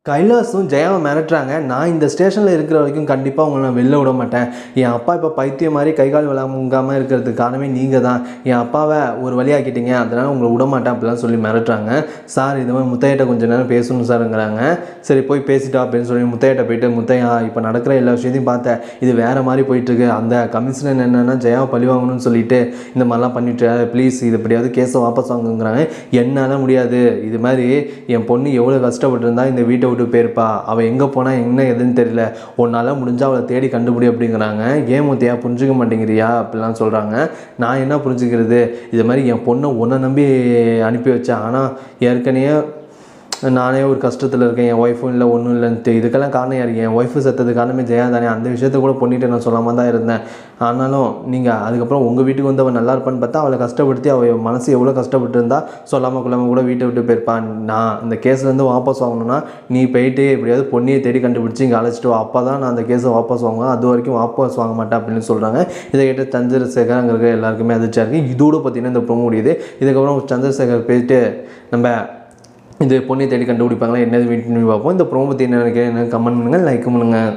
கைலாஸும் ஜெயாவும் மிரட்டுறாங்க. நான் இந்த ஸ்டேஷனில் இருக்கிற வரைக்கும் கண்டிப்பாக உங்களை நான் வெளில விட மாட்டேன். என் அப்பா இப்போ பைத்தியம் மாதிரி கை கால் விளாங்காமல் இருக்கிறதுக்கு காரணமே நீங்கள் தான். என் அப்பாவை ஒரு வழியாக்கிட்டீங்க, அதனால் உங்களை விட மாட்டேன் அப்படிலாம் சொல்லி மிரட்டுறாங்க. சார் இது மாதிரி முத்தையிட்ட கொஞ்சம் நேரம் பேசணும் சார்ங்கிறாங்க. சரி போய் பேசிட்டா அப்படின்னு சொல்லி முத்தையிட்ட போயிட்டு, முத்தையா இப்போ நடக்கிற எல்லா விஷயத்தையும் பார்த்தேன், இது வேறு மாதிரி போயிட்டுருக்கு. அந்த கமிஷனர் என்னென்னா ஜெயாவை பழி வாங்கணும்னு சொல்லிட்டு இந்த மாதிரிலாம் பண்ணிட்டு, ப்ளீஸ் இது எப்படியாவது கேஸை வாபஸ் வாங்குங்கிறாங்க. என்னால் முடியாது, இது மாதிரி என் பொண்ணு எவ்வளோ கஷ்டப்பட்டுருந்தா இந்த வீட்டை விட்டு போயிருப்பா, அவள் எங்கே போனால் என்ன எதுன்னு தெரியல, உன்னால் முடிஞ்சால் அவளை தேடி கண்டுபிடி அப்படிங்கிறாங்க. ஏன் முத்தையா புரிஞ்சுக்க மாட்டேங்கிறியா அப்படிலாம் சொல்கிறாங்க. நான் என்ன புரிஞ்சுக்கிறது, இது மாதிரி என் பொண்ணை உன்னை நம்பி அனுப்பி வச்சேன், ஆனால் ஏற்கனவே நானே ஒரு கஷ்டத்தில் இருக்கேன், என் ஒய்ஃபும் இல்லை ஒன்றும் இல்லைன்ட்டு. இதுக்கெல்லாம் காரணம் யார்? என் ஒய்ஃபு செத்தது காரணமே ஜெயா தானே. அந்த விஷயத்த கூட பொண்ணிட்டு நான் சொல்லாமல் தான் இருந்தேன். ஆனாலும் நீங்கள் அதுக்கப்புறம் உங்கள் வீட்டுக்கு வந்து அவள் நல்லா இருப்பான்னு பார்த்தா அவளை கஷ்டப்படுத்தி அவள் மனசு எவ்வளோ கஷ்டப்பட்டு இருந்தா சொல்லாமல் கொள்ளாமல் கூட வீட்டை விட்டு போயிருப்பான். நான் இந்த கேஸ்லேருந்து வாபஸ் வாங்கணும்னா நீ போயிட்டு எப்படியாவது பொண்ணியை தேடி கண்டுபிடிச்சி இங்கே அழைச்சிட்டு வா, அப்போ தான் நான் அந்த கேஸை வாபஸ் வாங்குவேன், அது வரைக்கும் வாபஸ் வாங்க மாட்டேன் அப்படின்னு சொல்கிறாங்க. இதை கேட்டு சந்திரசேகர் அங்கே இருக்க எல்லாருக்குமே அதிர்ச்சியாக இருக்குது. இதோடு பார்த்தீங்கன்னா இந்த ப்ரோமோ முடியுது. இதுக்கப்புறம் சந்திரசேகர் போயிட்டு நம்ம இது பொண்ணை தேடி கண்டுபிடிப்பாங்களா என்னது வீட்டு பார்ப்போம். இந்த ப்ரோமோ பற்றி என்ன நினைக்கிறேன், கமெண்ட் பண்ணுங்கள், லைக் பண்ணுங்கள்.